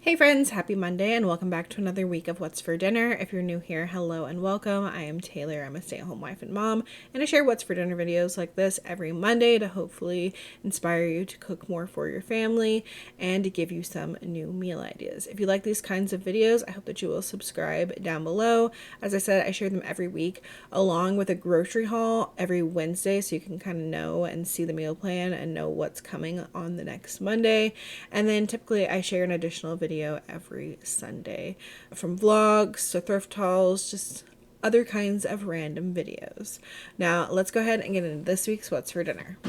Hey friends, happy Monday and welcome back to another week of What's for Dinner. If you're new here, hello and welcome. I am Taylor. I'm a stay-at-home wife and mom, and I share What's for Dinner videos like this every Monday to hopefully inspire you to cook more for your family and to give you some new meal ideas. If you like these kinds of videos, I hope that you will subscribe down below. As I said, I share them every week along with a grocery haul every Wednesday so you can kind of know and see the meal plan and know what's coming on the next Monday. And then typically I share an additional video every Sunday, from vlogs to thrift hauls, just other kinds of random videos. Now let's go ahead and get into this week's What's for Dinner.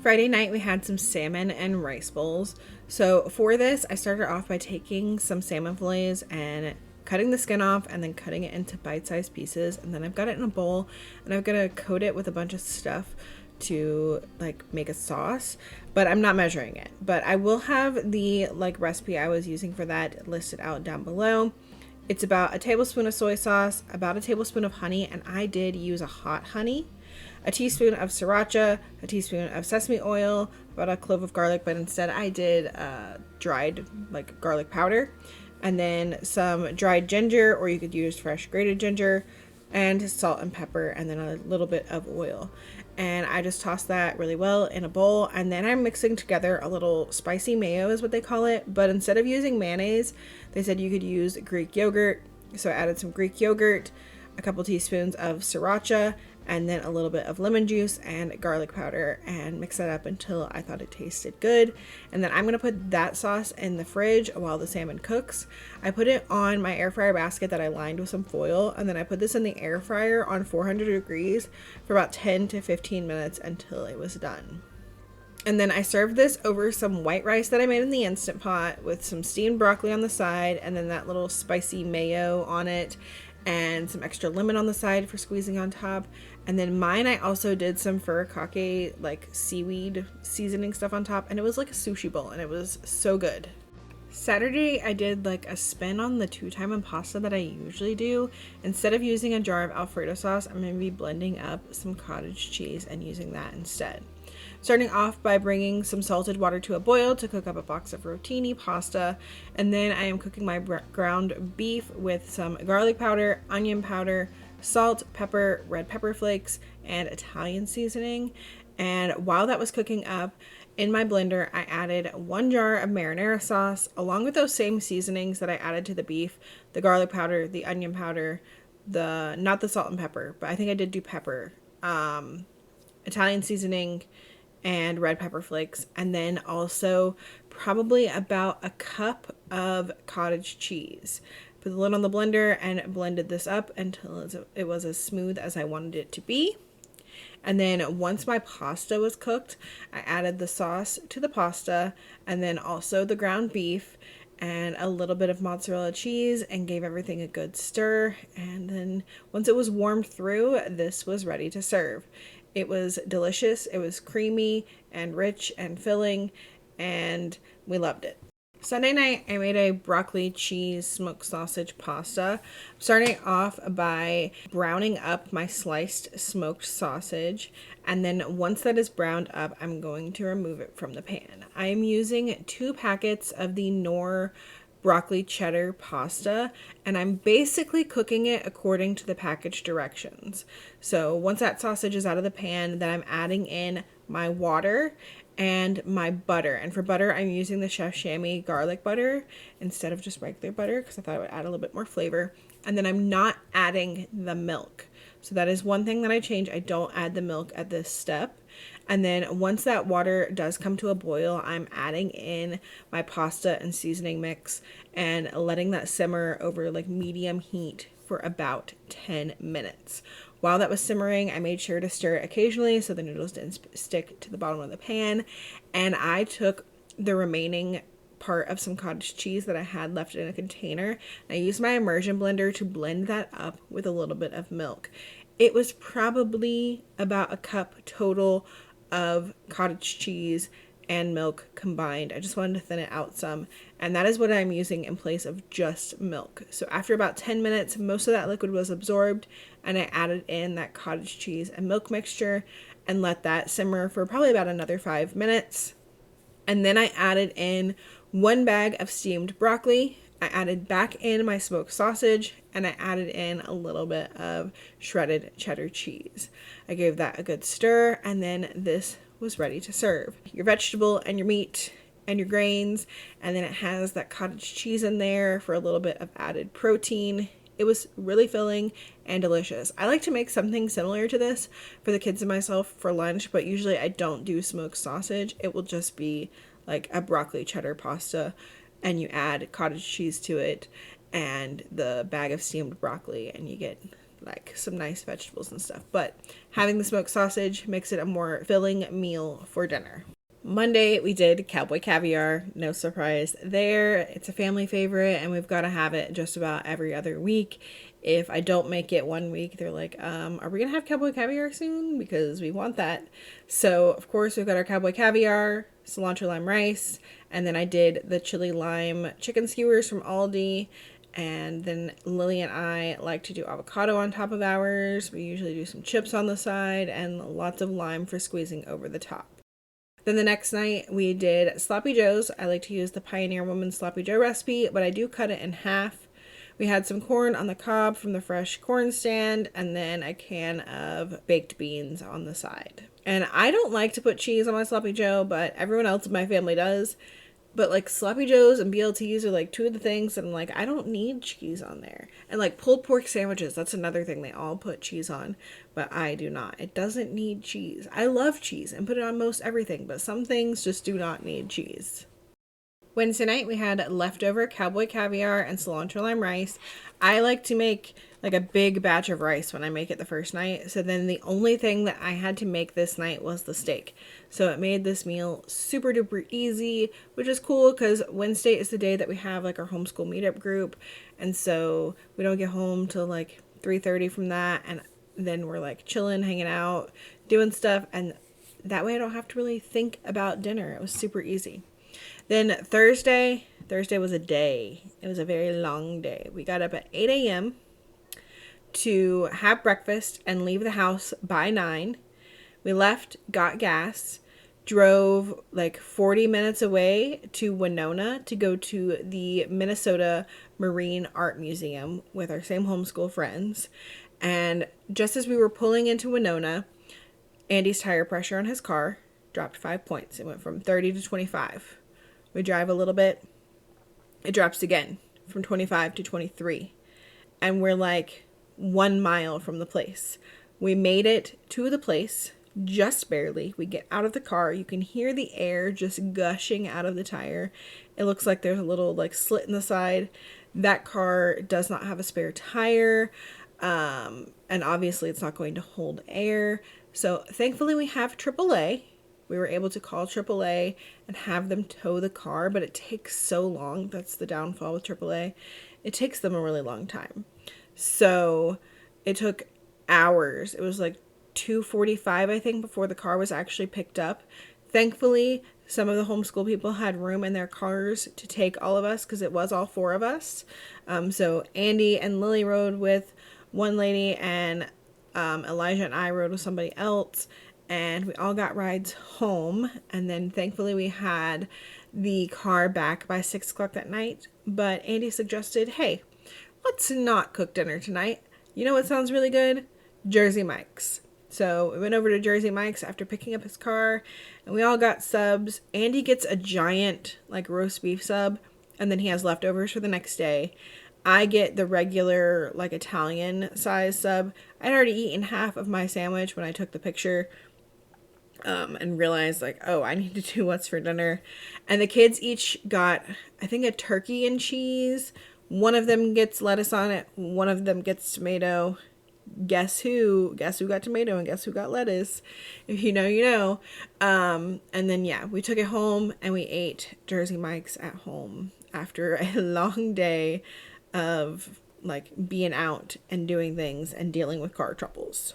Friday night we had some salmon and rice bowls. So for this I started off by taking some salmon fillets and cutting the skin off and then cutting it into bite-sized pieces, and then I've got it in a bowl and I'm gonna coat it with a bunch of stuff to make a sauce, but I'm not measuring it. But I will have the recipe I was using for that listed out down below. It's about a tablespoon of soy sauce, about a tablespoon of honey, and I did use a hot honey, a teaspoon of sriracha, a teaspoon of sesame oil, about a clove of garlic, but instead I did dried garlic powder, and then some dried ginger, or you could use fresh grated ginger, and salt and pepper, and then a little bit of oil. And I just tossed that really well in a bowl, and then I'm mixing together a little spicy mayo is what they call it, but instead of using mayonnaise, they said you could use Greek yogurt. So I added some Greek yogurt, a couple teaspoons of sriracha, and then a little bit of lemon juice and garlic powder, and mix that up until I thought it tasted good. And then I'm going to put that sauce in the fridge while the salmon cooks. I put it on my air fryer basket that I lined with some foil, and then I put this in the air fryer on 400 degrees for about 10 to 15 minutes until it was done. And then I served this over some white rice that I made in the Instant Pot with some steamed broccoli on the side, and then that little spicy mayo on it, and some extra lemon on the side for squeezing on top. And then mine, I also did some furikake, seaweed seasoning stuff on top, and it was like a sushi bowl, and it was so good. Saturday, I did a spin on the Two-Timin pasta that I usually do. Instead of using a jar of Alfredo sauce, I'm going to be blending up some cottage cheese and using that instead. Starting off by bringing some salted water to a boil to cook up a box of rotini pasta, and then I am cooking my ground beef with some garlic powder, onion powder, salt, pepper, red pepper flakes, and Italian seasoning. And while that was cooking up, in my blender, I added 1 jar of marinara sauce, along with those same seasonings that I added to the beef, the garlic powder, the onion powder, not the salt and pepper, but I think I did do pepper, Italian seasoning, and red pepper flakes, and then also probably about a cup of cottage cheese. Put the lid on the blender and blended this up until it was as smooth as I wanted it to be. And then once my pasta was cooked, I added the sauce to the pasta, and then also the ground beef and a little bit of mozzarella cheese, and gave everything a good stir. And then once it was warmed through, this was ready to serve. It was delicious. It was creamy and rich and filling, and we loved it. Sunday night, I made a broccoli cheese smoked sausage pasta. Starting off by browning up my sliced smoked sausage, and then once that is browned up, I'm going to remove it from the pan. I am using 2 packets of the Knorr broccoli cheddar pasta, and I'm basically cooking it according to the package directions. So once that sausage is out of the pan, then I'm adding in my water and my butter. And for butter, I'm using the Chef Chamois garlic butter instead of just regular butter because I thought it would add a little bit more flavor. And then I'm not adding the milk. So that is one thing that I change. I don't add the milk at this step. And then once that water does come to a boil, I'm adding in my pasta and seasoning mix and letting that simmer over medium heat for about 10 minutes. While that was simmering, I made sure to stir it occasionally so the noodles didn't stick to the bottom of the pan. And I took the remaining part of some cottage cheese that I had left in a container, and I used my immersion blender to blend that up with a little bit of milk. It was probably about a cup total of cottage cheese and milk combined. I just wanted to thin it out some, and that is what I'm using in place of just milk. So after about 10 minutes, most of that liquid was absorbed, and I added in that cottage cheese and milk mixture, and let that simmer for probably about another 5 minutes. And then I added in 1 bag of steamed broccoli. I added back in my smoked sausage, and I added in a little bit of shredded cheddar cheese. I gave that a good stir, and then this was ready to serve. Your vegetable and your meat and your grains, and then it has that cottage cheese in there for a little bit of added protein. It was really filling and delicious. I like to make something similar to this for the kids and myself for lunch, but usually I don't do smoked sausage. It will just be like a broccoli cheddar pasta, and you add cottage cheese to it and the bag of steamed broccoli, and you get like some nice vegetables and stuff. But having the smoked sausage makes it a more filling meal for dinner. Monday, we did Cowboy Caviar. No surprise there. It's a family favorite, and we've got to have it just about every other week. If I don't make it one week, they're like, are we going to have Cowboy Caviar soon? Because we want that. So, of course, we've got our Cowboy Caviar, cilantro lime rice, and then I did the chili lime chicken skewers from Aldi. And then Lily and I like to do avocado on top of ours. We usually do some chips on the side and lots of lime for squeezing over the top. Then the next night we did Sloppy Joes. I like to use the Pioneer Woman Sloppy Joe recipe, but I do cut it in half. We had some corn on the cob from the fresh corn stand, and then a can of baked beans on the side. And I don't like to put cheese on my Sloppy Joe, but everyone else in my family does. But like Sloppy Joes and BLTs are like two of the things that I'm like, I don't need cheese on there. And like pulled pork sandwiches, that's another thing they all put cheese on, but I do not. It doesn't need cheese. I love cheese and put it on most everything, but some things just do not need cheese. Wednesday night, we had leftover Cowboy Caviar and cilantro lime rice. I like to make like a big batch of rice when I make it the first night. So then the only thing that I had to make this night was the steak. So it made this meal super duper easy, which is cool because Wednesday is the day that we have like our homeschool meetup group. And so we don't get home till like 3:30 from that. And then we're like chilling, hanging out, doing stuff. And that way I don't have to really think about dinner. It was super easy. Then Thursday was a day. It was a very long day. We got up at 8 a.m. to have breakfast and leave the house by 9. We left, got gas, drove like 40 minutes away to Winona to go to the Minnesota Marine Art Museum with our same homeschool friends. And just as we were pulling into Winona, Andy's tire pressure on his car dropped 5 points. It went from 30 to 25. We drive a little bit. It drops again from 25 to 23. And we're like 1 mile from the place. We made it to the place just barely. We get out of the car. You can hear the air just gushing out of the tire. It looks like there's a little like slit in the side. That car does not have a spare tire. And obviously it's not going to hold air. So thankfully we have AAA. We were able to call AAA and have them tow the car, but it takes so long. That's the downfall with AAA. It takes them a really long time. So it took hours. It was like 2:45, I think, before the car was actually picked up. Thankfully, some of the homeschool people had room in their cars to take all of us because it was all 4 of us. So Andy and Lily rode with one lady, and Elijah and I rode with somebody else. And we all got rides home. And then thankfully we had the car back by 6 o'clock that night. But Andy suggested, hey, let's not cook dinner tonight. You know what sounds really good? Jersey Mike's. So we went over to Jersey Mike's after picking up his car. And we all got subs. Andy gets a giant like roast beef sub. And then he has leftovers for the next day. I get the regular like Italian size sub. I'd already eaten half of my sandwich when I took the picture. And realized like, oh, I need to do what's for dinner. And the kids each got, I think, a turkey and cheese. One of them gets lettuce on it. One of them gets tomato. Guess who? Guess who got tomato and guess who got lettuce? If you know, you know. And then, yeah, we took it home and we ate Jersey Mike's at home after a long day of like being out and doing things and dealing with car troubles.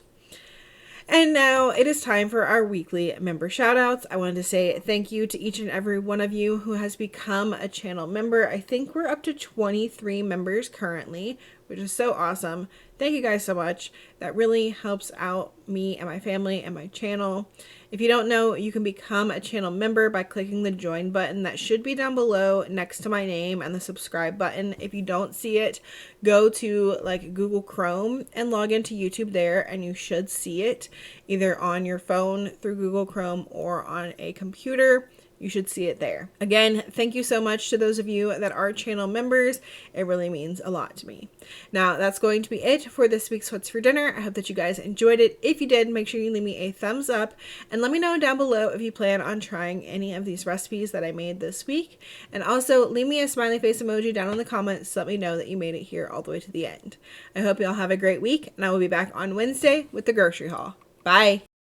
And now it is time for our weekly member shoutouts. I wanted to say thank you to each and every one of you who has become a channel member. I think we're up to 23 members currently, which is so awesome. Thank you guys so much. That really helps out me and my family and my channel. If you don't know, you can become a channel member by clicking the join button that should be down below next to my name and the subscribe button. If you don't see it, go to like Google Chrome and log into YouTube there, and you should see it either on your phone through Google Chrome or on a computer. You should see it there. Again, thank you so much to those of you that are channel members. It really means a lot to me. Now, that's going to be it for this week's What's for Dinner. I hope that you guys enjoyed it. If you did, make sure you leave me a thumbs up and let me know down below if you plan on trying any of these recipes that I made this week. And also, leave me a smiley face emoji down in the comments to let me know that you made it here all the way to the end. I hope you all have a great week, and I will be back on Wednesday with the grocery haul. Bye!